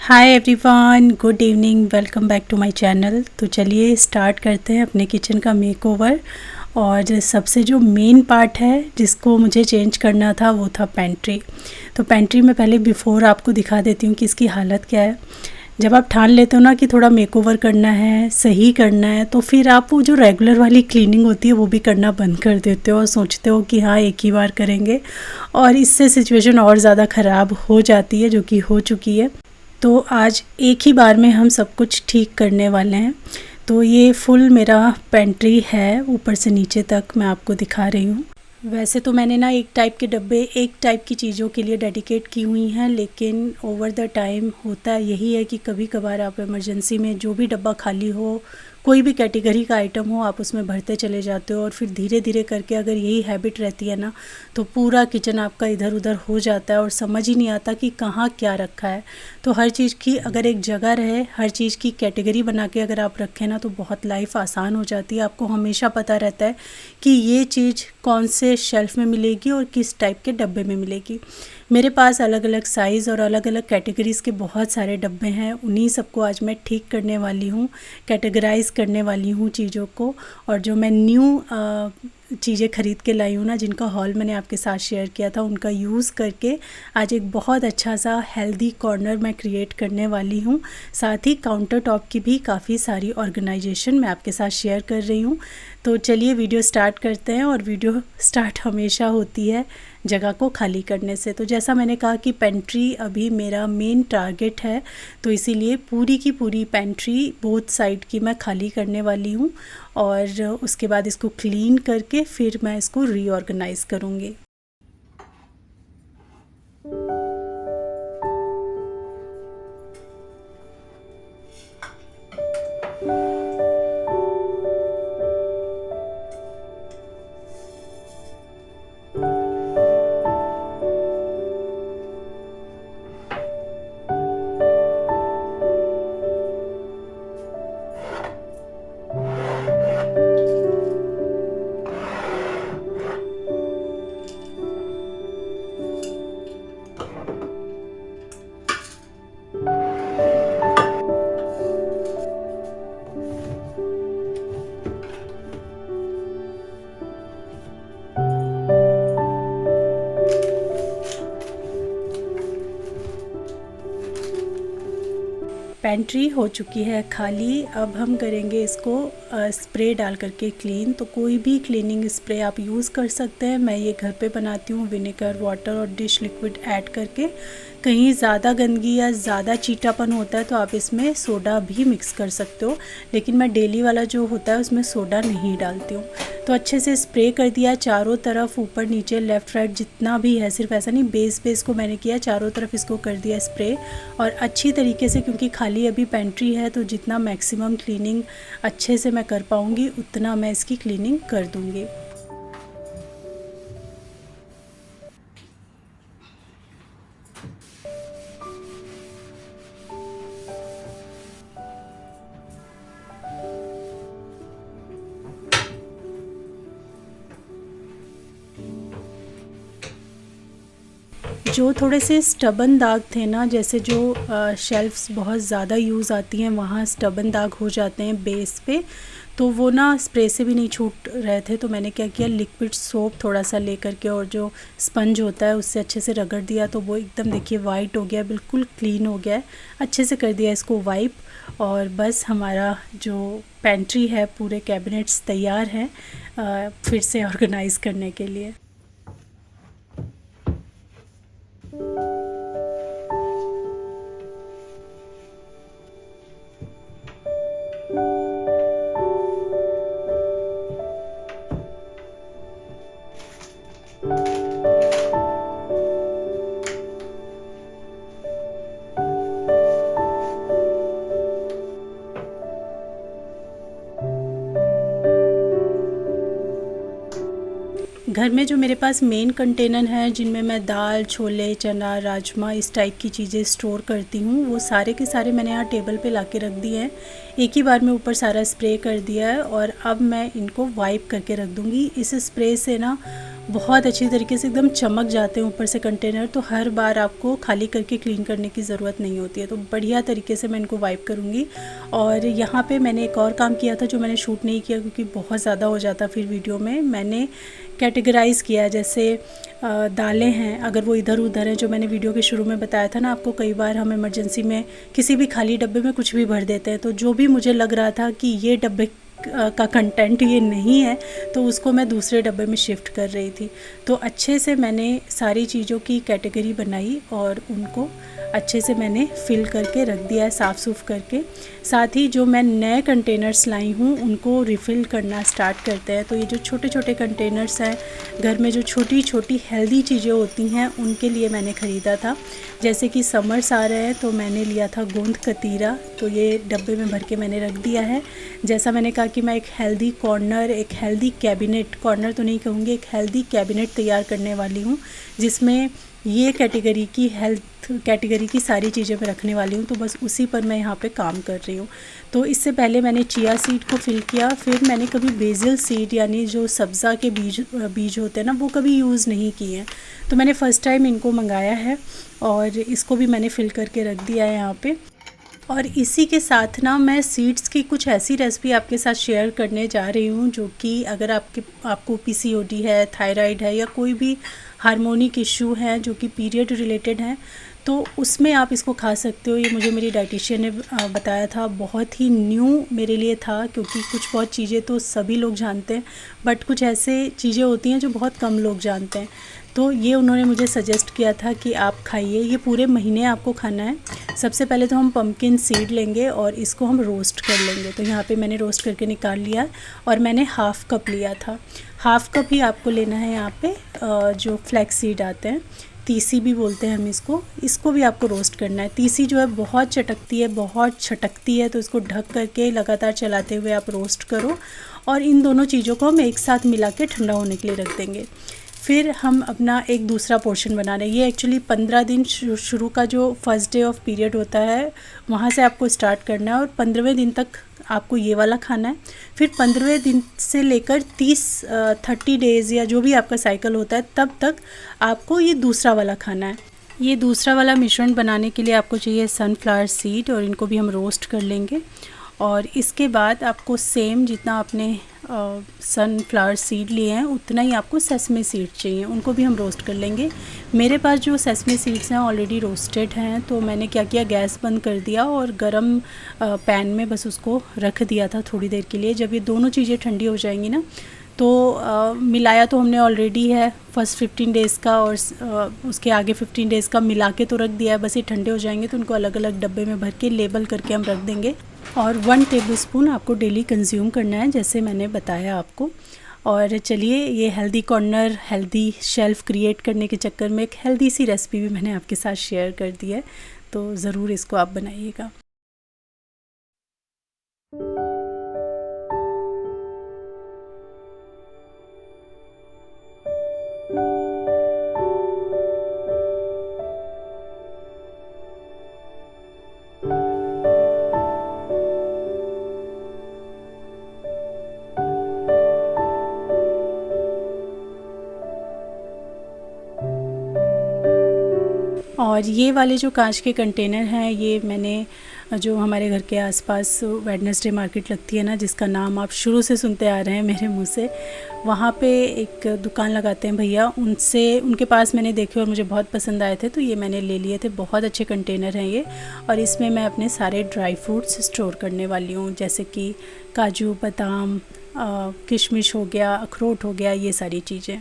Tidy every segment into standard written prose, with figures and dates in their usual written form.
Hi everyone, good evening, welcome back to my channel. तो चलिए start करते हैं अपने किचन का मेकओवर। और सबसे जो मेन पार्ट है जिसको मुझे चेंज करना था वो था पेंट्री। तो पेंट्री में पहले बिफ़ोर आपको दिखा देती हूँ कि इसकी हालत क्या है। जब आप ठान लेते हो ना कि थोड़ा मेकओवर करना है, सही करना है, तो फिर आप वो जो रेगुलर वाली क्लीनिंग होती है वो भी करना बंद कर देते हो और सोचते हो कि हाँ एक ही बार करेंगे, और इससे सिचुएशन और ज़्यादा ख़राब हो जाती है, जो कि हो चुकी है। तो आज एक ही बार में हम सब कुछ ठीक करने वाले हैं। तो ये फुल मेरा पेंट्री है, ऊपर से नीचे तक मैं आपको दिखा रही हूँ। वैसे तो मैंने ना एक टाइप के डब्बे एक टाइप की चीज़ों के लिए डेडिकेट की हुई हैं, लेकिन ओवर द टाइम होता यही है कि कभी कभार आप इमरजेंसी में जो भी डब्बा खाली हो, कोई भी कैटेगरी का आइटम हो, आप उसमें भरते चले जाते हो। और फिर धीरे धीरे करके अगर यही हैबिट रहती है ना, तो पूरा किचन आपका इधर उधर हो जाता है और समझ ही नहीं आता कि कहाँ क्या रखा है। तो हर चीज़ की अगर एक जगह रहे, हर चीज़ की कैटेगरी बना के अगर आप रखें ना, तो बहुत लाइफ आसान हो जाती है। आपको हमेशा पता रहता है कि ये चीज़ कौन से शेल्फ़ में मिलेगी और किस टाइप के डब्बे में मिलेगी। मेरे पास अलग अलग साइज़ और अलग अलग कैटेगरीज़ के बहुत सारे डब्बे हैं। उन्हीं सबको आज मैं ठीक करने वाली हूँ, कैटेगराइज़ करने वाली हूँ चीज़ों को। और जो मैं न्यू चीज़ें ख़रीद के लाई हूँ ना, जिनका हॉल मैंने आपके साथ शेयर किया था, उनका यूज़ करके आज एक बहुत अच्छा सा हेल्दी कॉर्नर मैं क्रिएट करने वाली हूँ। साथ ही काउंटर टॉप की भी काफ़ी सारी ऑर्गेनाइजेशन मैं आपके साथ शेयर कर रही हूँ। तो चलिए वीडियो स्टार्ट करते हैं। और वीडियो स्टार्ट हमेशा होती है जगह को खाली करने से। तो जैसा मैंने कहा कि पेंट्री अभी मेरा मेन टारगेट है, तो इसीलिए पूरी की पूरी पेंट्री बोथ साइड की मैं खाली करने वाली हूँ। और उसके बाद इसको क्लीन करके फिर मैं इसको रीऑर्गेनाइज़ करूँगी। पेंट्री हो चुकी है खाली। अब हम करेंगे इसको स्प्रे डाल करके क्लीन। तो कोई भी क्लीनिंग स्प्रे आप यूज़ कर सकते हैं। मैं ये घर पे बनाती हूँ, विनेगर वाटर और डिश लिक्विड ऐड करके। कहीं ज़्यादा गंदगी या ज़्यादा चीटापन होता है तो आप इसमें सोडा भी मिक्स कर सकते हो, लेकिन मैं डेली वाला जो होता है उसमें सोडा नहीं डालती हूँ। तो अच्छे से स्प्रे कर दिया चारों तरफ, ऊपर नीचे लेफ़्ट राइट जितना भी है, सिर्फ ऐसा नहीं, बेस को मैंने किया, चारों तरफ इसको कर दिया स्प्रे। और अच्छी तरीके से, क्योंकि खाली अभी पेंट्री है, तो जितना मैक्सिमम क्लीनिंग अच्छे से मैं कर पाऊँगी उतना मैं इसकी क्लीनिंग कर दूँगी। जो थोड़े से स्टबन दाग थे ना, जैसे जो शेल्फ्स बहुत ज़्यादा यूज़ आती हैं वहाँ स्टबन दाग हो जाते हैं बेस पे, तो वो ना स्प्रे से भी नहीं छूट रहे थे। तो मैंने क्या किया, लिक्विड सोप थोड़ा सा ले करके और जो स्पंज होता है उससे अच्छे से रगड़ दिया, तो वो एकदम देखिए वाइट हो गया, बिल्कुल क्लीन हो गया है। अच्छे से कर दिया इसको वाइप, और बस हमारा जो पेंट्री है, पूरे कैबिनेट्स तैयार हैं फिर से ऑर्गेनाइज़ करने के लिए। घर में जो मेरे पास मेन कंटेनर हैं, जिनमें मैं दाल, छोले, चना, राजमा, इस टाइप की चीज़ें स्टोर करती हूँ, वो सारे के सारे मैंने यहाँ टेबल पे ला के रख दिए हैं। एक ही बार में ऊपर सारा स्प्रे कर दिया है और अब मैं इनको वाइप करके रख दूँगी। इस स्प्रे से ना बहुत अच्छी तरीके से एकदम चमक जाते हैं ऊपर से कंटेनर, तो हर बार आपको खाली करके क्लीन करने की ज़रूरत नहीं होती है। तो बढ़िया तरीके से मैं इनको वाइप करूँगी। और यहाँ पे मैंने एक और काम किया था जो मैंने शूट नहीं किया क्योंकि बहुत ज़्यादा हो जाता फिर वीडियो में। मैंने कैटेगराइज़ किया, जैसे दालें हैं अगर वो इधर उधर हैं, जो मैंने वीडियो के शुरू में बताया था ना आपको, कई बार हम इमरजेंसी में किसी भी खाली डब्बे में कुछ भी भर देते हैं। तो जो भी मुझे लग रहा था कि ये डब्बे का कंटेंट ये नहीं है तो उसको मैं दूसरे डब्बे में शिफ्ट कर रही थी। तो अच्छे से मैंने सारी चीज़ों की कैटेगरी बनाई और उनको अच्छे से मैंने फिल करके रख दिया है, साफ़ सूफ करके। साथ ही जो मैं नए कंटेनर्स लाई हूँ उनको रिफ़िल करना स्टार्ट करते हैं। तो ये जो छोटे छोटे कंटेनर्स हैं, घर में जो छोटी छोटी हेल्दी चीज़ें होती हैं उनके लिए मैंने ख़रीदा था। जैसे कि समर्स आ रहे हैं तो मैंने लिया था गोंद कतीरा, तो ये डब्बे में भर के मैंने रख दिया है। जैसा मैंने कहा कि मैं एक हेल्दी कॉर्नर, एक हेल्दी कैबिनेट, कॉर्नर तो नहीं कहूँगी, एक हेल्दी कैबिनेट तैयार करने वाली हूँ जिसमें ये कैटेगरी की, हेल्थ कैटेगरी की सारी चीज़ें मैं रखने वाली हूँ। तो बस उसी पर मैं यहाँ पे काम कर रही हूँ। तो इससे पहले मैंने चिया सीड को फिल किया, फिर मैंने कभी बेसिल सीड यानी जो सब्ज़ा के बीज होते हैं ना, वो कभी यूज़ नहीं किए हैं। तो मैंने फ़र्स्ट टाइम इनको मंगाया है और इसको भी मैंने फिल करके रख दिया है यहाँ पे। और इसी के साथ ना मैं सीड्स की कुछ ऐसी रेसिपी आपके साथ शेयर करने जा रही हूँ जो कि अगर आपको पीसीओडी है, थायराइड है या कोई भी हार्मोनिक इशू है जो कि पीरियड रिलेटेड हैं, तो उसमें आप इसको खा सकते हो। ये मुझे मेरी डाइटिशियन ने बताया था, बहुत ही न्यू मेरे लिए था क्योंकि कुछ बहुत चीज़ें तो सभी लोग जानते हैं बट कुछ ऐसे चीज़ें होती हैं जो बहुत कम लोग जानते हैं। तो ये उन्होंने मुझे सजेस्ट किया था कि आप खाइए, ये पूरे महीने आपको खाना है। सबसे पहले तो हम पम्पकिन सीड लेंगे और इसको हम रोस्ट कर लेंगे। तो यहाँ पे मैंने रोस्ट करके निकाल लिया और मैंने हाफ़ कप लिया था। हाफ़ कप ही आपको लेना है यहाँ पे जो फ्लैक्स सीड आते हैं, तीसी भी बोलते हैं हम इसको भी आपको रोस्ट करना है। तीसी जो है बहुत चटकती है, बहुत छटकती है, तो इसको ढक करके लगातार चलाते हुए आप रोस्ट करो। और इन दोनों चीज़ों को हम एक साथ मिला के ठंडा होने के लिए रख देंगे। फिर हम अपना एक दूसरा पोर्शन बना रहे हैं। ये एक्चुअली 15 दिन शुरू का जो फर्स्ट डे ऑफ पीरियड होता है वहाँ से आपको स्टार्ट करना है और 15वें दिन तक आपको ये वाला खाना है। फिर 15वें दिन से लेकर 30 डेज़ या जो भी आपका साइकिल होता है तब तक आपको ये दूसरा वाला खाना है। ये दूसरा वाला मिश्रण बनाने के लिए आपको चाहिए सनफ्लावर सीड और इनको भी हम रोस्ट कर लेंगे। और इसके बाद आपको सेम जितना आपने सनफ्लावर सीड लिए हैं उतना ही आपको सेसमे सीड चाहिए, उनको भी हम रोस्ट कर लेंगे। मेरे पास जो सेसमे सीड्स हैं ऑलरेडी रोस्टेड हैं, तो मैंने क्या किया, गैस बंद कर दिया और गरम पैन में बस उसको रख दिया था थोड़ी देर के लिए। जब ये दोनों चीज़ें ठंडी हो जाएंगी ना, तो मिलाया तो हमने ऑलरेडी है फर्स्ट 15 डेज़ का और उसके आगे 15 डेज़ का मिला के तो रख दिया है। बस ये ठंडे हो जाएंगे तो उनको अलग अलग डब्बे में भर के लेबल करके हम रख देंगे। और 1 टेबलस्पून आपको डेली कंज्यूम करना है जैसे मैंने बताया आपको। और चलिए, ये healthy corner, healthy shelf create करने के चक्कर में एक हेल्दी सी रेसिपी भी मैंने आपके साथ शेयर कर दी है, तो ज़रूर इसको आप बनाइएगा। और ये वाले जो कांच के कंटेनर हैं, ये मैंने जो हमारे घर के आसपास वेडनेसडे मार्केट लगती है ना, जिसका नाम आप शुरू से सुनते आ रहे हैं मेरे मुंह से, वहाँ पे एक दुकान लगाते हैं भैया, उनके पास मैंने देखे और मुझे बहुत पसंद आए थे, तो ये मैंने ले लिए थे। बहुत अच्छे कंटेनर हैं ये, और इसमें मैं अपने सारे ड्राई फ्रूट्स स्टोर करने वाली हूँ, जैसे कि काजू, बादाम, किशमिश हो गया, अखरोट हो गया, ये सारी चीज़ें।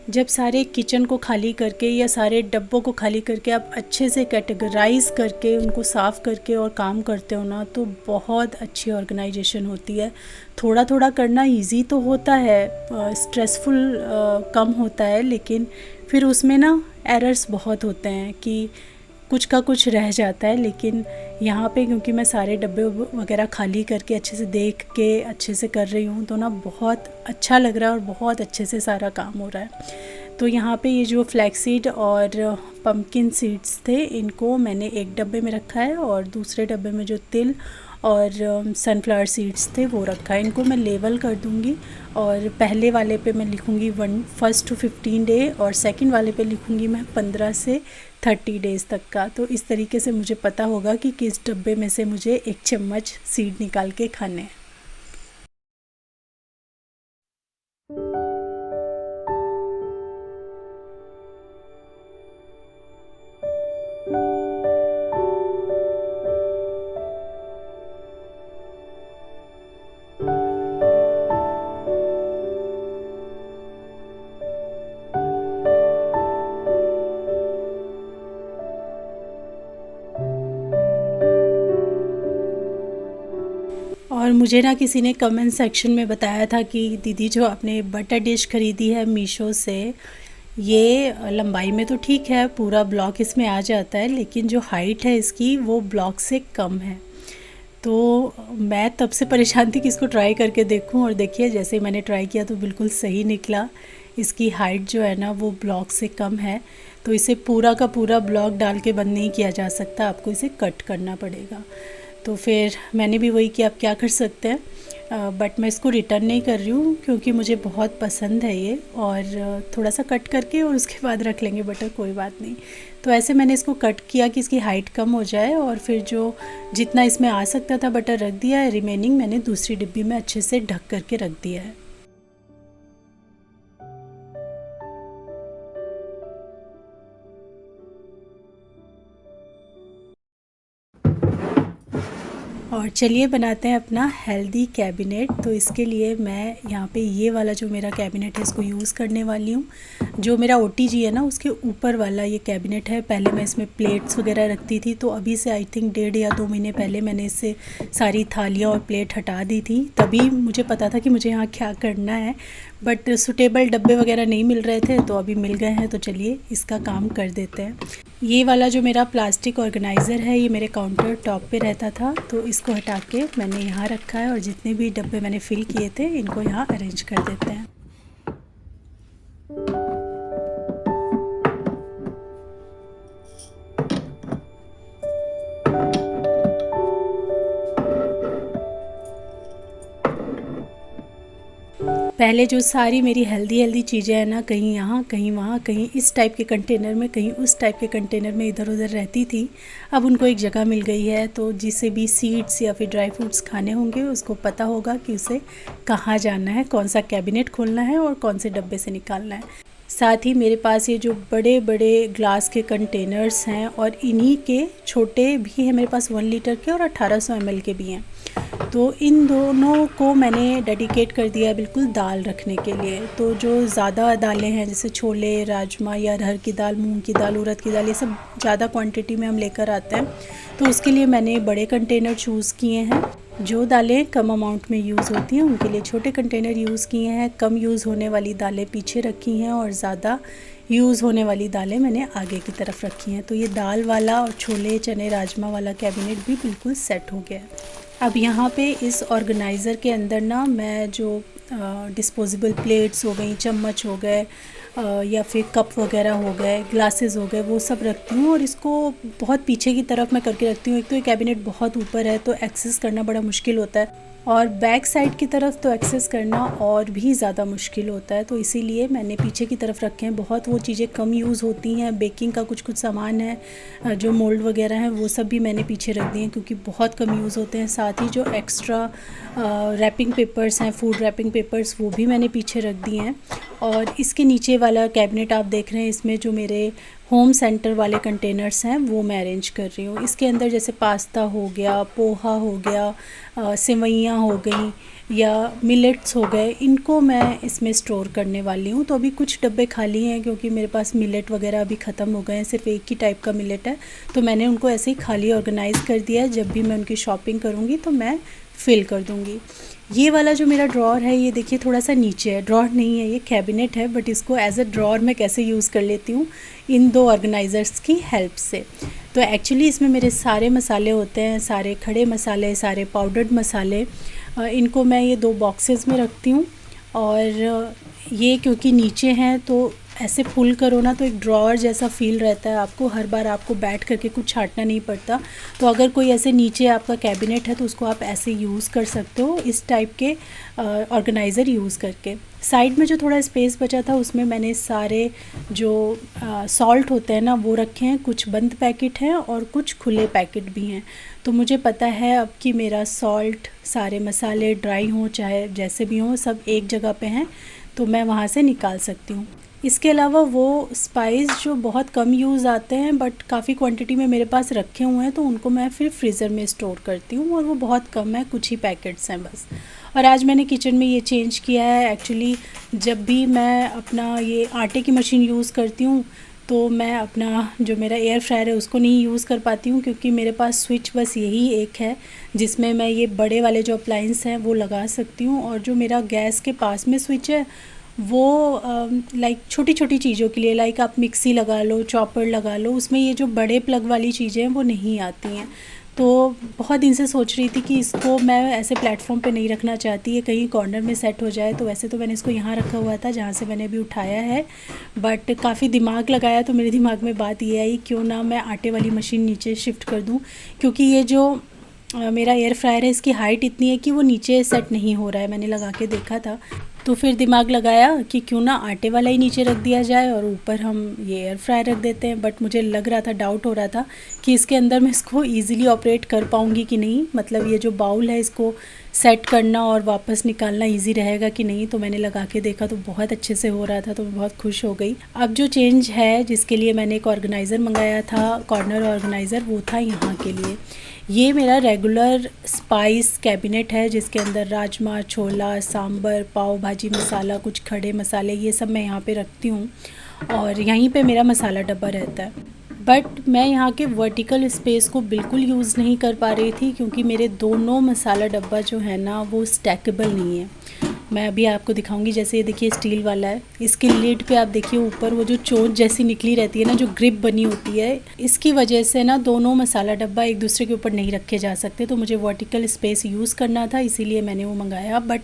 जब सारे किचन को खाली करके या सारे डब्बों को खाली करके आप अच्छे से कैटेगराइज करके उनको साफ़ करके और काम करते हो ना, तो बहुत अच्छी ऑर्गेनाइजेशन होती है। थोड़ा थोड़ा करना इजी तो होता है, स्ट्रेसफुल कम होता है, लेकिन फिर उसमें ना एरर्स बहुत होते हैं कि कुछ का कुछ रह जाता है। लेकिन यहाँ पे क्योंकि मैं सारे डब्बे वगैरह खाली करके अच्छे से देख के अच्छे से कर रही हूँ तो ना बहुत अच्छा लग रहा है और बहुत अच्छे से सारा काम हो रहा है। तो यहाँ पे ये जो फ्लैक्सीड और पम्पकिन सीड्स थे इनको मैंने एक डब्बे में रखा है और दूसरे डब्बे में जो तिल और सनफ्लावर सीड्स थे वो रखा है। इनको मैं लेबल कर दूँगी और पहले वाले पे मैं लिखूँगी 1 to 15 डे और सेकंड वाले पे लिखूँगी मैं 15 से 30 डेज़ तक का। तो इस तरीके से मुझे पता होगा कि किस डब्बे में से मुझे 1 चम्मच सीड निकाल के खाने हैं। और मुझे ना किसी ने कमेंट सेक्शन में बताया था कि दीदी जो आपने बटर डिश ख़रीदी है मीशो से, ये लंबाई में तो ठीक है, पूरा ब्लॉक इसमें आ जाता है, लेकिन जो हाइट है इसकी वो ब्लॉक से कम है। तो मैं तब से परेशान थी कि इसको ट्राई करके देखूं और देखिए जैसे ही मैंने ट्राई किया तो बिल्कुल सही निकला। इसकी हाइट जो है ना वो ब्लॉक से कम है, तो इसे पूरा का पूरा ब्लॉक डाल के बंद नहीं किया जा सकता, आपको इसे कट करना पड़ेगा। तो फिर मैंने भी वही किया, आप क्या कर सकते हैं। बट मैं इसको रिटर्न नहीं कर रही हूँ क्योंकि मुझे बहुत पसंद है ये, और थोड़ा सा कट करके और उसके बाद रख लेंगे बटर, कोई बात नहीं। तो ऐसे मैंने इसको कट किया कि इसकी हाइट कम हो जाए और फिर जो जितना इसमें आ सकता था बटर रख दिया है, रिमेनिंग मैंने दूसरी डिब्बी में अच्छे से ढक करके रख दिया है। और चलिए बनाते हैं अपना हेल्दी कैबिनेट। तो इसके लिए मैं यहाँ पे ये वाला जो मेरा कैबिनेट है इसको यूज़ करने वाली हूँ। जो मेरा OTG है ना उसके ऊपर वाला ये कैबिनेट है। पहले मैं इसमें प्लेट्स वगैरह रखती थी, तो अभी से आई थिंक 1.5 या 2 महीने पहले मैंने इससे सारी थालियाँ और प्लेट हटा दी थी। तभी मुझे पता था कि मुझे यहाँ क्या करना है, बट सूटेबल डब्बे वगैरह नहीं मिल रहे थे, तो अभी मिल गए हैं, तो चलिए इसका काम कर देते हैं। ये वाला जो मेरा प्लास्टिक ऑर्गेनाइज़र है ये मेरे काउंटर टॉप पे रहता था, तो इसको हटा के मैंने यहाँ रखा है और जितने भी डब्बे मैंने फ़िल किए थे इनको यहाँ अरेंज कर देते हैं। पहले जो सारी मेरी हेल्दी चीज़ें हैं ना, कहीं यहाँ कहीं वहाँ, कहीं इस टाइप के कंटेनर में, कहीं उस टाइप के कंटेनर में इधर उधर रहती थी, अब उनको एक जगह मिल गई है। तो जिसे भी सीड्स या फिर ड्राई फ्रूट्स खाने होंगे उसको पता होगा कि उसे कहाँ जाना है, कौन सा कैबिनेट खोलना है और कौन से डब्बे से निकालना है। साथ ही मेरे पास ये जो बड़े बड़े ग्लास के कंटेनर्स हैं और इन्हीं के छोटे भी हैं मेरे पास, 1 लीटर के और 1800 ml के भी हैं। तो इन दोनों को मैंने डेडिकेट कर दिया है बिल्कुल दाल रखने के लिए। तो जो ज़्यादा दालें हैं जैसे छोले, राजमा या अरहर की दाल, मूंग की दाल, उड़द की दाल, ये सब ज़्यादा क्वांटिटी में हम लेकर आते हैं, तो उसके लिए मैंने बड़े कंटेनर चूज़ किए हैं। जो दालें कम अमाउंट में यूज़ होती हैं उनके लिए छोटे कंटेनर यूज़ किए हैं। कम यूज़ होने वाली दालें पीछे रखी हैं और ज़्यादा यूज़ होने वाली दालें मैंने आगे की तरफ रखी हैं। तो ये दाल वाला और छोले, चने, राजमा वाला कैबिनेट भी बिल्कुल सेट हो गया है। अब यहाँ पे इस ऑर्गेनाइज़र के अंदर ना मैं जो डिस्पोजेबल प्लेट्स हो गई, चम्मच हो गए या फिर कप वगैरह हो गए, ग्लासेस हो गए, वो सब रखती हूँ और इसको बहुत पीछे की तरफ मैं करके रखती हूँ। एक तो ये कैबिनेट बहुत ऊपर है तो एक्सेस करना बड़ा मुश्किल होता है, और बैक साइड की तरफ तो एक्सेस करना और भी ज़्यादा मुश्किल होता है, तो इसीलिए मैंने पीछे की तरफ रखे हैं। बहुत वो चीज़ें कम यूज़ होती हैं, बेकिंग का कुछ सामान है, जो मोल्ड वगैरह हैं वो सब भी मैंने पीछे रख दिए हैं क्योंकि बहुत कम यूज़ होते हैं। साथ ही जो एक्स्ट्रा रैपिंग पेपर्स हैं, फूड रैपिंग पेपर्स, वो भी मैंने पीछे रख दिए हैं। और इसके नीचे वाला कैबिनेट आप देख रहे हैं, इसमें जो मेरे होम सेंटर वाले कंटेनर्स हैं वो मैं अरेंज कर रही हूँ। इसके अंदर जैसे पास्ता हो गया, पोहा हो गया, सेवइयाँ हो गई या मिलेट्स हो गए, इनको मैं इसमें स्टोर करने वाली हूँ। तो अभी कुछ डब्बे खाली हैं क्योंकि मेरे पास मिलेट वगैरह अभी ख़त्म हो गए हैं, सिर्फ एक ही टाइप का मिलेट है, तो मैंने उनको ऐसे ही खाली ऑर्गेनाइज़ कर दिया है। जब भी मैं उनकी शॉपिंग करूँगी तो मैं फिल कर दूँगी। ये वाला जो मेरा ड्रॉर है ये देखिए थोड़ा सा नीचे है, ड्रॉर नहीं है ये कैबिनेट है, बट इसको एज अ ड्रॉर मैं कैसे यूज़ कर लेती हूँ इन दो ऑर्गेनाइज़र्स की हेल्प से। तो एक्चुअली इसमें मेरे सारे मसाले होते हैं, सारे खड़े मसाले, सारे पाउडर्ड मसाले। इनको मैं ये 2 बॉक्सेस में रखती हूँ। और ये क्योंकि नीचे हैं तो ऐसे पुल करो ना तो एक ड्रॉअर जैसा फ़ील रहता है आपको, हर बार आपको बैठ करके कुछ छांटना नहीं पड़ता। तो अगर कोई ऐसे नीचे आपका कैबिनेट है तो उसको आप ऐसे यूज़ कर सकते हो, इस टाइप के ऑर्गेनाइज़र यूज़ करके। साइड में जो थोड़ा स्पेस बचा था उसमें मैंने सारे जो सॉल्ट होते हैं ना वो रखे हैं, कुछ बंद पैकेट हैं और कुछ खुले पैकेट भी हैं। तो मुझे पता है अब कि मेरा सॉल्ट, सारे मसाले ड्राई हों चाहे जैसे भी हों, सब एक जगह पे हैं, तो मैं वहाँ से निकाल सकती हूँ। इसके अलावा वो स्पाइस जो बहुत कम यूज़ आते हैं बट काफ़ी क्वांटिटी में मेरे पास रखे हुए हैं, तो उनको मैं फिर फ्रीज़र में स्टोर करती हूँ और वो बहुत कम है, कुछ ही पैकेट्स हैं बस। और आज मैंने किचन में ये चेंज किया है। एक्चुअली जब भी मैं अपना ये आटे की मशीन यूज़ करती हूँ तो मैं अपना जो मेरा एयर फ्रायर है उसको नहीं यूज़ कर पाती हूँ, क्योंकि मेरे पास स्विच बस यही एक है जिसमें मैं ये बड़े वाले जो अप्लाइंस हैं वो लगा सकती हूँ। और जो मेरा गैस के पास में स्विच है वो लाइक छोटी छोटी चीज़ों के लिए, लाइक आप मिक्सी लगा लो, चॉपर लगा लो, उसमें ये जो बड़े प्लग वाली चीज़ें हैं वो नहीं आती हैं। तो बहुत दिन से सोच रही थी कि इसको मैं ऐसे प्लेटफॉर्म पे नहीं रखना चाहती, है कहीं कॉर्नर में सेट हो जाए। तो वैसे तो मैंने इसको यहाँ रखा हुआ था जहाँ से मैंने अभी उठाया है, बट काफ़ी दिमाग लगाया तो मेरे दिमाग में बात ये आई क्यों ना मैं आटे वाली मशीन नीचे शिफ्ट कर दूँ, क्योंकि ये जो मेरा एयर फ्रायर है इसकी हाइट इतनी है कि वो नीचे सेट नहीं हो रहा है। मैंने लगा के देखा था तो फिर दिमाग लगाया कि क्यों ना आटे वाला ही नीचे रख दिया जाए और ऊपर हम ये एयर फ्रायर रख देते हैं। बट मुझे लग रहा था, डाउट हो रहा था कि इसके अंदर मैं इसको ईज़िली ऑपरेट कर पाऊँगी कि नहीं, मतलब ये जो बाउल है इसको सेट करना और वापस निकालना ईजी रहेगा कि नहीं। तो मैंने लगा के देखा तो बहुत अच्छे से हो रहा था, तो मैं बहुत खुश हो गई। अब जो चेंज है जिसके लिए मैंने एक ऑर्गेनाइज़र मंगाया था, कॉर्नर ऑर्गेनाइज़र, वो था यहाँ के लिए। ये मेरा रेगुलर स्पाइस कैबिनेट है जिसके अंदर राजमा, छोला, सांबर, पाव भाजी मसाला, कुछ खड़े मसाले, ये सब मैं यहाँ पे रखती हूँ और यहीं पे मेरा मसाला डब्बा रहता है। बट मैं यहाँ के वर्टिकल स्पेस को बिल्कुल यूज़ नहीं कर पा रही थी, क्योंकि मेरे दोनों मसाला डब्बा जो है ना वो स्टैकेबल नहीं है। मैं अभी आपको दिखाऊंगी, जैसे ये देखिए स्टील वाला है, इसकी लिड पे आप देखिए ऊपर वो जो चोंच जैसी निकली रहती है ना, जो ग्रिप बनी होती है, इसकी वजह से ना दोनों मसाला डब्बा एक दूसरे के ऊपर नहीं रखे जा सकते। तो मुझे वर्टिकल स्पेस यूज़ करना था, इसीलिए मैंने वो मंगाया। बट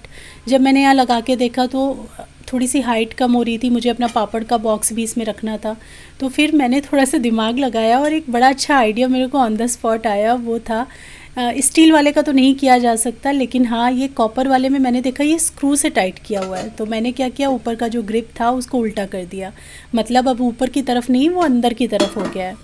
जब मैंने यहाँ लगा के देखा तो थोड़ी सी हाइट कम हो रही थी, मुझे अपना पापड़ का बॉक्स भी इसमें रखना था। तो फिर मैंने थोड़ा सा दिमाग लगाया और एक बड़ा अच्छा आइडिया मेरे को ऑन द स्पॉट आया। वो था स्टील वाले का तो नहीं किया जा सकता, लेकिन हाँ ये कॉपर वाले में मैंने देखा ये स्क्रू से टाइट किया हुआ है। तो मैंने क्या किया, ऊपर का जो ग्रिप था उसको उल्टा कर दिया, मतलब अब ऊपर की तरफ नहीं वो अंदर की तरफ हो गया है।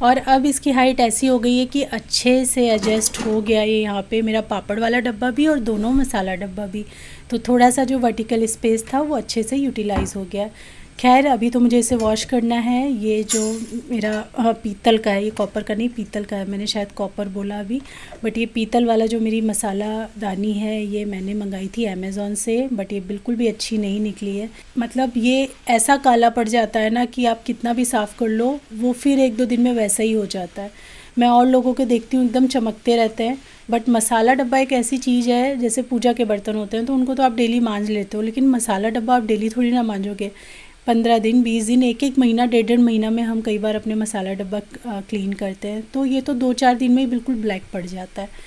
और अब इसकी हाइट ऐसी हो गई है कि अच्छे से एडजस्ट हो गया ये यहाँ पे मेरा पापड़ वाला डब्बा भी और दोनों मसाला डब्बा भी। तो थोड़ा सा जो वर्टिकल स्पेस था वो अच्छे से यूटिलाइज़ हो गया। खैर अभी तो मुझे इसे वॉश करना है। ये जो मेरा पीतल का है, ये कॉपर का नहीं पीतल का है, मैंने शायद कॉपर बोला अभी, बट ये पीतल वाला जो मेरी मसाला दानी है ये मैंने मंगाई थी अमेज़ॉन से, बट ये बिल्कुल भी अच्छी नहीं निकली है। मतलब ये ऐसा काला पड़ जाता है ना कि आप कितना भी साफ़ कर लो वो फिर 1-2 दिन में वैसा ही हो जाता है। मैं और लोगों के देखती हूँ एकदम चमकते रहते हैं, बट मसाला डब्बा एक ऐसी चीज़ है, जैसे पूजा के बर्तन होते हैं तो उनको तो आप डेली मांज लेते हो, लेकिन मसाला डब्बा आप डेली थोड़ी ना मांजोगे। 15 दिन, 20 दिन, एक महीना, 1.5 महीना में हम कई बार अपने मसाला डब्बा क्लीन करते हैं, तो ये तो 2-4 दिन में ही बिल्कुल ब्लैक पड़ जाता है।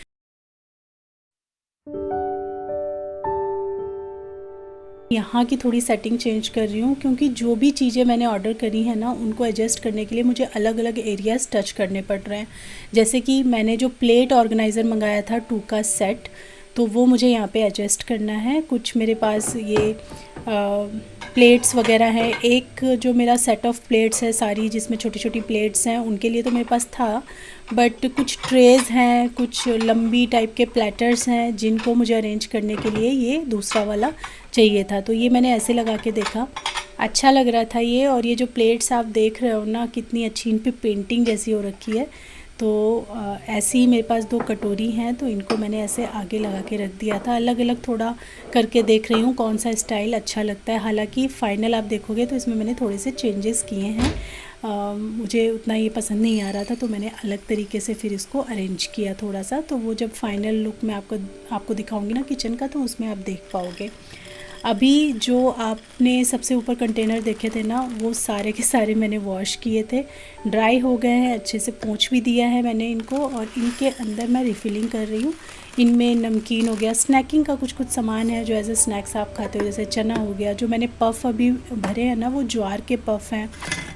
यहाँ की थोड़ी सेटिंग चेंज कर रही हूँ, क्योंकि जो भी चीज़ें मैंने ऑर्डर करी है ना उनको एडजस्ट करने के लिए मुझे अलग अलग एरियाज़ टच करने पड़ रहे हैं। जैसे कि मैंने जो प्लेट ऑर्गेनाइज़र मंगाया था 2 का सेट, तो वो मुझे यहाँ पे एडजस्ट करना है। कुछ मेरे पास ये प्लेट्स वगैरह हैं, एक जो मेरा सेट ऑफ प्लेट्स है सारी जिसमें छोटी छोटी प्लेट्स हैं उनके लिए तो मेरे पास था, बट कुछ ट्रेज़ हैं, कुछ लंबी टाइप के प्लेटर्स हैं जिनको मुझे अरेंज करने के लिए ये दूसरा वाला चाहिए था। तो ये मैंने ऐसे लगा के देखा, अच्छा लग रहा था ये। और ये जो प्लेट्स आप देख रहे हो ना कितनी अच्छी इन पे पेंटिंग जैसी हो रखी है। तो ऐसे ही मेरे पास 2 कटोरी हैं, तो इनको मैंने ऐसे आगे लगा के रख दिया था। अलग अलग थोड़ा करके देख रही हूँ कौन सा स्टाइल अच्छा लगता है। हालांकि फ़ाइनल आप देखोगे तो इसमें मैंने थोड़े से चेंजेस किए हैं। मुझे उतना ये पसंद नहीं आ रहा था, तो मैंने अलग तरीके से फिर इसको अरेंज किया थोड़ा सा। तो वो जब फाइनल लुक मैं आपको दिखाऊंगी ना किचन का, तो उसमें आप देख पाओगे। अभी जो आपने सबसे ऊपर कंटेनर देखे थे ना, वो सारे के सारे मैंने वॉश किए थे, ड्राई हो गए हैं, अच्छे से पोंछ भी दिया है मैंने इनको। और इनके अंदर मैं रिफ़िलिंग कर रही हूँ। इनमें नमकीन हो गया, स्नैकिंग का कुछ कुछ सामान है जो एज ए स्नैक्स आप खाते हो, जैसे चना हो गया। जो मैंने पफ़ अभी भरे हैं ना, वो ज्वार के पफ़ हैं।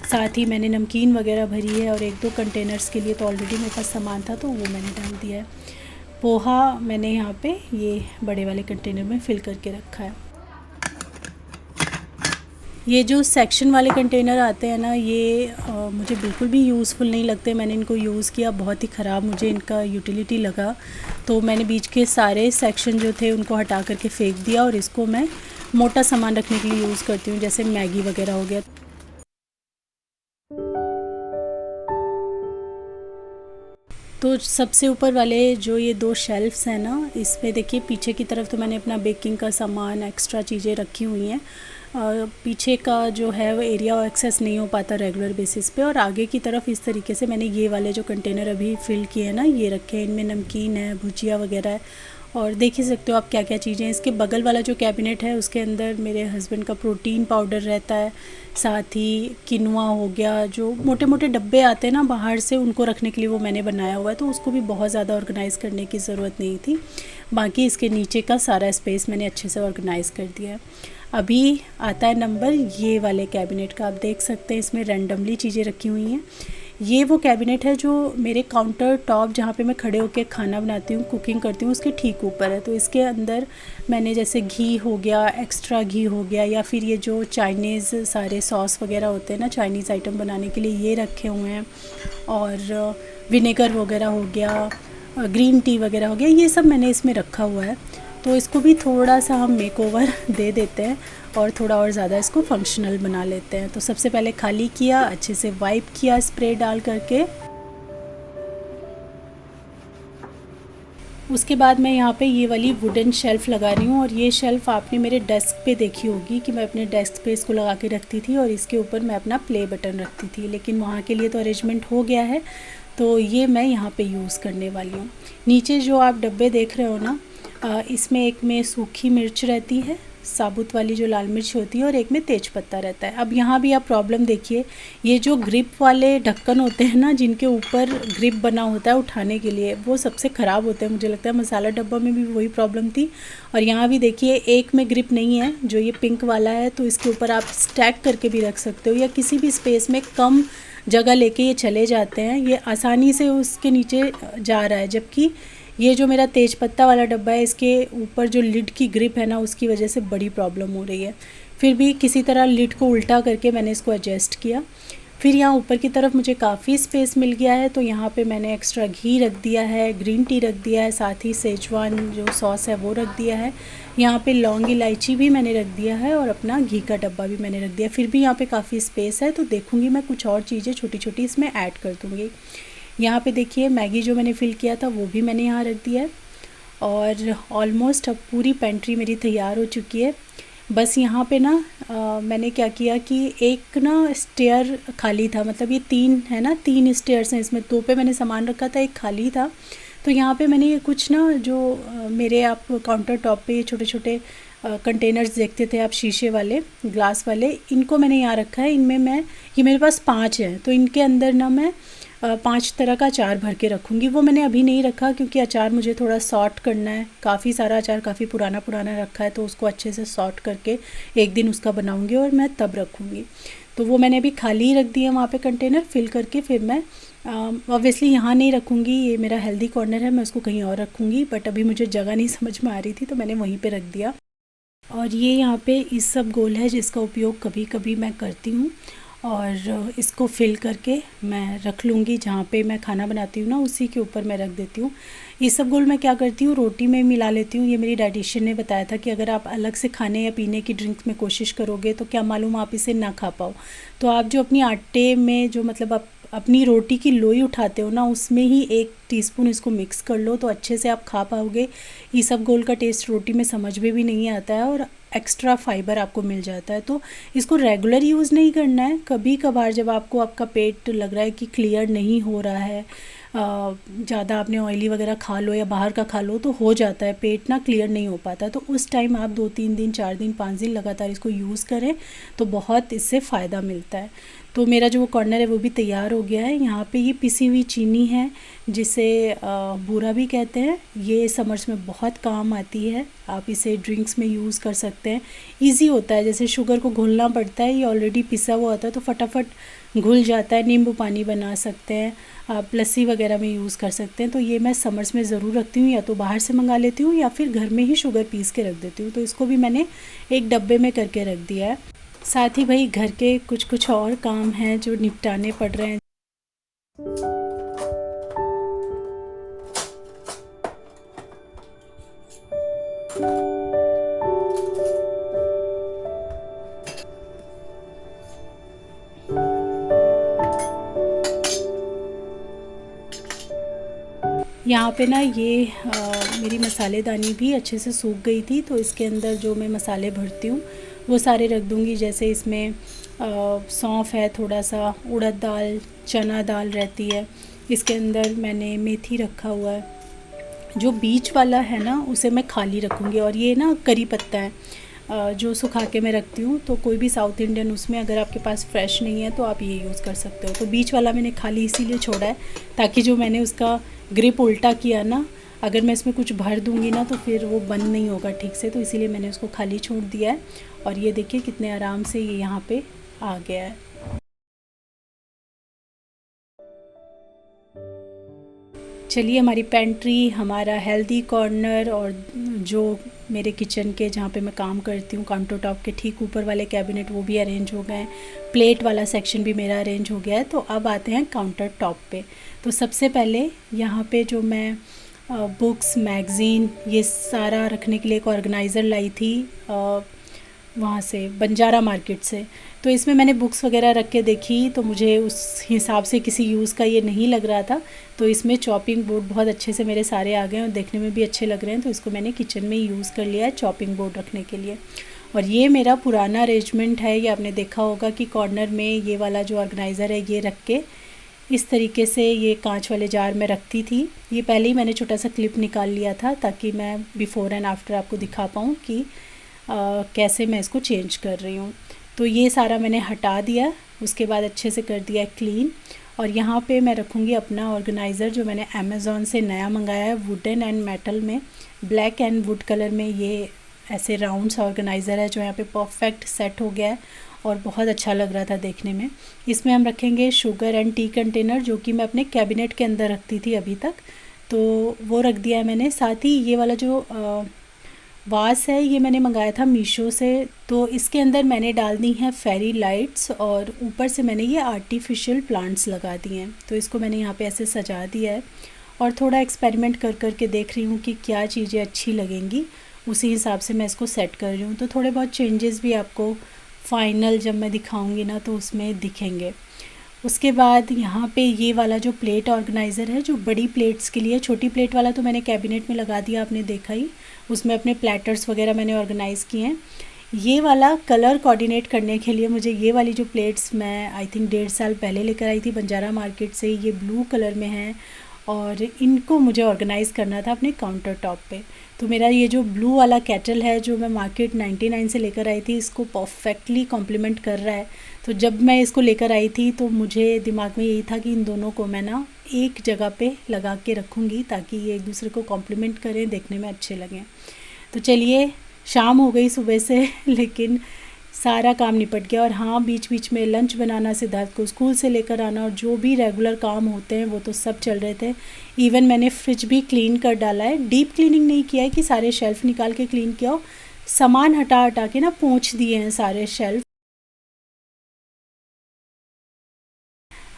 साथ ही मैंने नमकीन वगैरह भरी है, और 1-2 कंटेनर्स के लिए तो ऑलरेडी मेरे पास सामान था, तो वो मैंने डाल दिया है। पोहा मैंने यहाँ पे ये बड़े वाले कंटेनर में फ़िल करके रखा है। ये जो सेक्शन वाले कंटेनर आते हैं ना, ये मुझे बिल्कुल भी यूज़फुल नहीं लगते। मैंने इनको यूज़ किया, बहुत ही ख़राब मुझे इनका यूटिलिटी लगा। तो मैंने बीच के सारे सेक्शन जो थे उनको हटा करके फेंक दिया, और इसको मैं मोटा सामान रखने के लिए यूज़ करती हूँ, जैसे मैगी वगैरह हो गया। तो सबसे ऊपर वाले जो ये 2 शेल्फ्स हैं ना, इसमें देखिए पीछे की तरफ तो मैंने अपना बेकिंग का सामान, एक्स्ट्रा चीज़ें रखी हुई हैं। पीछे का जो है वो एरिया एक्सेस नहीं हो पाता रेगुलर बेसिस पे। और आगे की तरफ इस तरीके से मैंने ये वाले जो कंटेनर अभी फ़िल किए हैं ना, ये रखे हैं। इनमें नमकीन है, भुजिया वगैरह है, और देख ही सकते हो आप क्या क्या चीज़ें। इसके बगल वाला जो कैबिनेट है उसके अंदर मेरे हस्बैंड का प्रोटीन पाउडर रहता है। साथ ही किनुआ हो गया, जो मोटे मोटे डब्बे आते हैं ना बाहर से, उनको रखने के लिए वो मैंने बनाया हुआ है। तो उसको भी बहुत ज़्यादा ऑर्गेनाइज़ करने की ज़रूरत नहीं थी। बाकी इसके नीचे का सारा स्पेस मैंने अच्छे से ऑर्गेनाइज़ कर दिया है। अभी आता है नंबर ये वाले कैबिनेट का। आप देख सकते हैं इसमें रैंडमली चीज़ें रखी हुई हैं। ये वो कैबिनेट है जो मेरे काउंटर टॉप, जहाँ पे मैं खड़े होकर खाना बनाती हूँ, कुकिंग करती हूँ, उसके ठीक ऊपर है। तो इसके अंदर मैंने जैसे घी हो गया, एक्स्ट्रा घी हो गया, या फिर ये जो चाइनीज़ सारे सॉस वगैरह होते हैं ना चाइनीज़ आइटम बनाने के लिए, ये रखे हुए हैं। और विनेगर वगैरह हो गया, ग्रीन टी वगैरह हो गया, ये सब मैंने इसमें रखा हुआ है। तो इसको भी थोड़ा सा हम मेकओवर दे देते हैं, और थोड़ा और ज़्यादा इसको फंक्शनल बना लेते हैं। तो सबसे पहले खाली किया, अच्छे से वाइप किया स्प्रे डाल करके। उसके बाद मैं यहाँ पे ये वाली वुडन शेल्फ़ लगा रही हूँ। और ये शेल्फ़ आपने मेरे डेस्क पे देखी होगी कि मैं अपने डेस्क पे इसको लगा के रखती थी, और इसके ऊपर मैं अपना प्ले बटन रखती थी। लेकिन वहाँ के लिए तो अरेंजमेंट हो गया है, तो ये मैं यहाँ पे यूज़ करने वाली हूँ। नीचे जो आप डब्बे देख रहे हो ना, इसमें एक में सूखी मिर्च रहती है, साबुत वाली जो लाल मिर्च होती है, और एक में तेज पत्ता रहता है। अब यहाँ भी आप प्रॉब्लम देखिए, ये जो ग्रिप वाले ढक्कन होते हैं ना, जिनके ऊपर ग्रिप बना होता है उठाने के लिए, वो सबसे ख़राब होते हैं। मुझे लगता है मसाला डब्बा में भी वही प्रॉब्लम थी। और यहाँ भी देखिए एक में ग्रिप नहीं है, जो ये पिंक वाला है। तो इसके ऊपर आप स्टैक करके भी रख सकते हो, या किसी भी स्पेस में कम जगह लेके ये चले जाते हैं। ये आसानी से उसके नीचे जा रहा है। जबकि ये जो मेरा तेज पत्ता वाला डब्बा है, इसके ऊपर जो लिड की ग्रिप है ना, उसकी वजह से बड़ी प्रॉब्लम हो रही है। फिर भी किसी तरह लिड को उल्टा करके मैंने इसको एडजस्ट किया। फिर यहाँ ऊपर की तरफ मुझे काफ़ी स्पेस मिल गया है, तो यहाँ पे मैंने एक्स्ट्रा घी रख दिया है, ग्रीन टी रख दिया है, साथ ही सेजवान जो सॉस है वो रख दिया है। यहाँ पे लौंग इलायची भी मैंने रख दिया है, और अपना घी का डब्बा भी मैंने रख दिया। फिर भी यहाँ पे काफ़ी स्पेस है, तो देखूँगी मैं कुछ और चीज़ें छोटी छोटी इसमें ऐड कर दूँगी। यहाँ पे देखिए मैगी जो मैंने फ़िल किया था वो भी मैंने यहाँ रख दिया है। और ऑलमोस्ट अब पूरी पेंट्री मेरी तैयार हो चुकी है। बस यहाँ पे ना मैंने क्या किया कि एक ना स्टेयर खाली था, मतलब ये 3 है ना, 3 स्टेयर्स हैं इसमें। 2 पे मैंने सामान रखा था, एक खाली था। तो यहाँ पे मैंने ये कुछ ना जो मेरे आप काउंटर टॉप पे ये छोटे छोटे कंटेनर्स देखते थे आप, शीशे वाले, ग्लास वाले, इनको मैंने यहाँ रखा है। इनमें मैं, ये मेरे पास 5 हैं, तो इनके अंदर ना मैं 5 तरह का अचार भर के रखूँगी। वो मैंने अभी नहीं रखा, क्योंकि अचार मुझे थोड़ा सॉर्ट करना है। काफ़ी सारा अचार काफ़ी पुराना पुराना रखा है, तो उसको अच्छे से सॉर्ट करके एक दिन उसका बनाऊँगी, और मैं तब रखूँगी। तो वो मैंने अभी खाली ही रख दिया वहाँ पे कंटेनर फिल करके। फिर मैं ऑब्वियसली यहाँ नहीं रखूँगी, ये मेरा हेल्दी कॉर्नर है, मैं उसको कहीं और रखूँगी। बट अभी मुझे जगह नहीं समझ में आ रही थी, तो मैंने वहीं पे रख दिया। और ये यहाँ पे इस सब गोल है, जिसका उपयोग कभी कभी मैं करती हूँ। और इसको फिल करके मैं रख लूँगी, जहाँ पे मैं खाना बनाती हूँ ना, उसी के ऊपर मैं रख देती हूँ। ये सब गोल मैं क्या करती हूँ, रोटी में मिला लेती हूँ। ये मेरी डाइटिशियन ने बताया था कि अगर आप अलग से खाने या पीने की ड्रिंक्स में कोशिश करोगे, तो क्या मालूम आप इसे ना खा पाओ। तो आप जो अपनी आटे में जो, मतलब आप अपनी रोटी की लोई उठाते हो ना, उसमें ही 1 टीस्पून इसको मिक्स कर लो, तो अच्छे से आप खा पाओगे। ये सब गोल का टेस्ट रोटी में समझ में भी नहीं आता है, और एक्स्ट्रा फाइबर आपको मिल जाता है। तो इसको रेगुलर यूज़ नहीं करना है, कभी कभार जब आपको आपका पेट लग रहा है कि क्लियर नहीं हो रहा है, ज़्यादा आपने ऑयली वगैरह खा लो या बाहर का खा लो तो हो जाता है पेट ना क्लियर नहीं हो पाता, तो उस टाइम आप 2-3 दिन 4 दिन 5 दिन लगातार इसको यूज़ करें तो बहुत इससे फ़ायदा मिलता है। तो मेरा जो वो कॉर्नर है वो भी तैयार हो गया है। यहाँ पे ये पिसी हुई चीनी है जिसे बूरा भी कहते हैं, ये समर्स में बहुत काम आती है, आप इसे ड्रिंक्स में यूज़ कर सकते हैं। इजी होता है, जैसे शुगर को घुलना पड़ता है, ये ऑलरेडी पिसा हुआ होता है तो फटाफट घुल जाता है। नींबू पानी बना सकते हैं आप, लस्सी वगैरह में यूज़ कर सकते हैं। तो ये मैं समर्स में ज़रूर रखती हूँ, या तो बाहर से मंगा लेती हूँ या फिर घर में ही शुगर पीस के रख देती हूँ। तो इसको भी मैंने एक डब्बे में करके रख दिया है। साथ ही भाई घर के कुछ और काम हैं जो निपटाने पड़ रहे हैं। यहाँ पे ना ये मेरी मसालेदानी भी अच्छे से सूख गई थी, तो इसके अंदर जो मैं मसाले भरती हूँ वो सारे रख दूँगी। जैसे इसमें सौंफ है, थोड़ा सा उड़द दाल, चना दाल रहती है, इसके अंदर मैंने मेथी रखा हुआ है। जो बीच वाला है ना उसे मैं खाली रखूँगी, और ये ना करी पत्ता है जो सुखा के मैं रखती हूँ। तो कोई भी साउथ इंडियन उसमें अगर आपके पास फ्रेश नहीं है तो आप ये यूज़ कर सकते हो। तो बीच वाला मैंने खाली इसीलिए छोड़ा है ताकि जो मैंने उसका ग्रिप उल्टा किया ना, अगर मैं इसमें कुछ भर दूँगी ना तो फिर वो बंद नहीं होगा ठीक से, तो इसीलिए मैंने उसको खाली छोड़ दिया है। और ये देखिए कितने आराम से ये यहाँ पे आ गया है। चलिए, हमारी पेंट्री, हमारा हेल्दी कॉर्नर और जो मेरे किचन के जहाँ पे मैं काम करती हूँ काउंटर टॉप के ठीक ऊपर वाले कैबिनेट वो भी अरेंज हो गए हैं। प्लेट वाला सेक्शन भी मेरा अरेंज हो गया है। तो अब आते हैं काउंटर टॉप पे। तो सबसे पहले यहाँ पे जो मैं बुक्स, मैगज़ीन, ये सारा रखने के लिए एक ऑर्गेनाइज़र लाई थी वहाँ से, बंजारा मार्केट से। तो इसमें मैंने बुक्स वगैरह रख के देखी तो मुझे उस हिसाब से किसी यूज़ का ये नहीं लग रहा था। तो इसमें चॉपिंग बोर्ड बहुत अच्छे से मेरे सारे आ गए और देखने में भी अच्छे लग रहे हैं, तो इसको मैंने किचन में यूज़ कर लिया है चॉपिंग बोर्ड रखने के लिए। और ये मेरा पुराना अरेंजमेंट है, ये आपने देखा होगा कि कॉर्नर में ये वाला जो ऑर्गेनाइज़र है ये रख के इस तरीके से ये कांच वाले जार में रखती थी। ये पहले ही मैंने छोटा सा क्लिप निकाल लिया था ताकि मैं बिफ़ोर एंड आफ्टर आपको दिखा पाऊँ कि कैसे मैं इसको चेंज कर रही हूँ। तो ये सारा मैंने हटा दिया, उसके बाद अच्छे से कर दिया क्लीन। और यहाँ पे मैं रखूँगी अपना ऑर्गेनाइज़र जो मैंने अमेज़ॉन से नया मंगाया है, वुडन एंड मेटल में, ब्लैक एंड वुड कलर में। ये ऐसे राउंड सा ऑर्गेनाइज़र है जो यहाँ पे परफेक्ट सेट हो गया है और बहुत अच्छा लग रहा था देखने में। इसमें हम रखेंगे शुगर एंड टी कंटेनर जो कि मैं अपने कैबिनेट के अंदर रखती थी अभी तक, तो वो रख दिया है मैंने। साथ ही ये वाला जो वास है ये मैंने मंगाया था मीशो से, तो इसके अंदर मैंने डाल दी हैं फेरी लाइट्स और ऊपर से मैंने ये आर्टिफिशियल प्लांट्स लगा दिए हैं। तो इसको मैंने यहाँ पे ऐसे सजा दिया है और थोड़ा एक्सपेरिमेंट कर के देख रही हूँ कि क्या चीज़ें अच्छी लगेंगी, उसी हिसाब से मैं इसको सेट कर रही हूँ। तो थोड़े बहुत चेंजेस भी आपको फाइनल जब मैं दिखाऊँगी ना तो उसमें दिखेंगे। उसके बाद यहाँ पे ये वाला जो प्लेट ऑर्गेनाइज़र है जो बड़ी प्लेट्स के लिए, छोटी प्लेट वाला तो मैंने कैबिनेट में लगा दिया, आपने देखा ही, उसमें अपने प्लेटर्स वगैरह मैंने ऑर्गेनाइज़ किए हैं। ये वाला कलर कोऑर्डिनेट करने के लिए मुझे ये वाली जो प्लेट्स मैं आई थिंक 1.5 साल पहले लेकर आई थी बंजारा मार्केट से, ये ब्लू कलर में है और इनको मुझे ऑर्गेनाइज़ करना था अपने काउंटर टॉप पे। तो मेरा ये जो ब्लू वाला केटल है जो मैं मार्केट 99 से लेकर आई थी, इसको परफेक्टली कॉम्प्लीमेंट कर रहा है। तो जब मैं इसको लेकर आई थी तो मुझे दिमाग में यही था कि इन दोनों को मैं ना एक जगह पे लगा के रखूँगी ताकि ये एक दूसरे को कॉम्प्लीमेंट करें, देखने में अच्छे लगें। तो चलिए, शाम हो गई सुबह से लेकिन सारा काम निपट गया। और हाँ, बीच बीच में लंच बनाना, सिद्धार्थ को स्कूल से लेकर आना और जो भी रेगुलर काम होते हैं वो तो सब चल रहे थे। इवन मैंने फ्रिज भी क्लीन कर डाला है, डीप क्लीनिंग नहीं किया है कि सारे शेल्फ़ निकाल के क्लीन किया हो, सामान हटा हटा के ना पोंछ दिए हैं सारे शेल्फ़।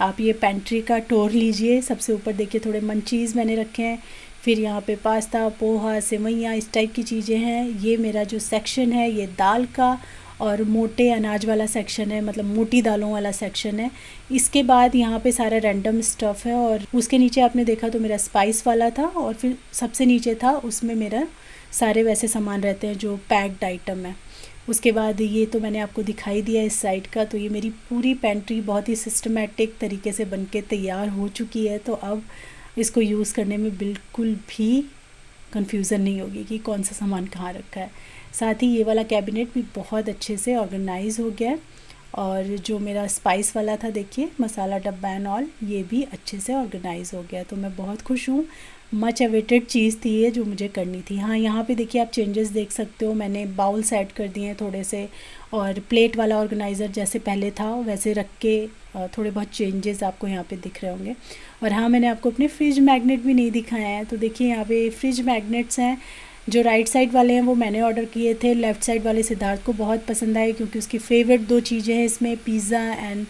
आप ये पेंट्री का टूर लीजिए, सबसे ऊपर देखिए थोड़े मंचीज़ मैंने रखे हैं, फिर यहाँ पे पास्ता, पोहा, सेवइयाँ, इस टाइप की चीज़ें हैं। ये मेरा जो सेक्शन है ये दाल का और मोटे अनाज वाला सेक्शन है, मतलब मोटी दालों वाला सेक्शन है। इसके बाद यहाँ पे सारा रैंडम स्टफ़ है और उसके नीचे आपने देखा तो मेरा स्पाइस वाला था और फिर सबसे नीचे था उसमें मेरा सारे वैसे सामान रहते हैं जो पैक्ड आइटम है। उसके बाद ये तो मैंने आपको दिखाई दिया इस साइड का। तो ये मेरी पूरी पेंट्री बहुत ही सिस्टमेटिक तरीके से बनके तैयार हो चुकी है। तो अब इसको यूज़ करने में बिल्कुल भी कंफ्यूज़न नहीं होगी कि कौन सा सामान कहाँ रखा है। साथ ही ये वाला कैबिनेट भी बहुत अच्छे से ऑर्गेनाइज़ हो गया है। और जो मेरा स्पाइस वाला था, देखिए मसाला डब्बा एंड ऑल, ये भी अच्छे से ऑर्गेनाइज़ हो गया। तो मैं बहुत खुश हूँ। मच अवेटेड चीज़ थी ये जो मुझे करनी थी। हाँ, यहाँ पे देखिए आप चेंजेस देख सकते हो, मैंने बाउल सेट कर दिए हैं थोड़े से, और प्लेट वाला ऑर्गेनाइज़र जैसे पहले था वैसे रख के थोड़े बहुत चेंजेस आपको यहाँ पे दिख रहे होंगे। और हाँ, मैंने आपको अपने फ्रिज मैग्नेट भी नहीं दिखाए हैं। तो देखिए यहाँ पे फ्रिज मैग्नेट्स हैं। जो राइट साइड वाले हैं वो मैंने ऑर्डर किए थे, लेफ़्ट साइड वाले सिद्धार्थ को बहुत पसंद आए क्योंकि उसकी फेवरेट दो चीज़ें हैं इसमें, पिज़्ज़ा एंड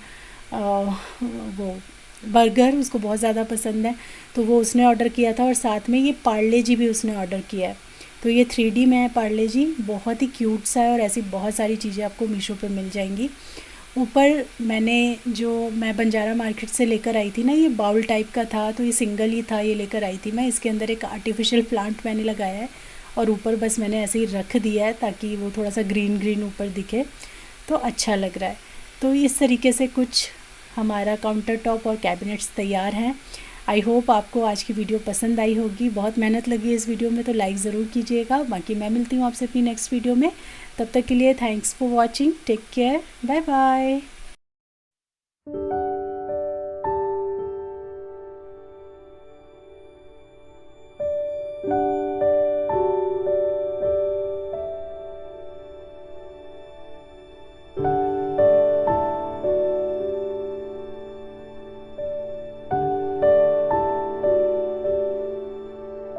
वो बर्गर, उसको बहुत ज़्यादा पसंद है। तो वो उसने ऑर्डर किया था, और साथ में ये पार्ले जी भी उसने ऑर्डर किया है। तो ये 3D में है पार्ले जी, बहुत ही क्यूट सा है। और ऐसी बहुत सारी चीज़ें आपको मीशो पर मिल जाएंगी। ऊपर मैंने जो मैं बंजारा मार्केट से लेकर आई थी ना, ये बाउल टाइप का था, तो ये सिंगल ही था, ये लेकर आई थी मैं। इसके अंदर एक आर्टिफिशियल प्लांट मैंने लगाया है, और ऊपर बस मैंने ऐसे ही रख दिया है ताकि वो थोड़ा सा ग्रीन ग्रीन ऊपर दिखे, तो अच्छा लग रहा है। तो इस तरीके से कुछ हमारा काउंटर टॉप और कैबिनेट्स तैयार हैं। आई होप आपको आज की वीडियो पसंद आई होगी। बहुत मेहनत लगी है इस वीडियो में, तो लाइक ज़रूर कीजिएगा। बाकी मैं मिलती हूँ आपसे अपनी नेक्स्ट वीडियो में। तब तक के लिए thanks for watching, take care, bye bye.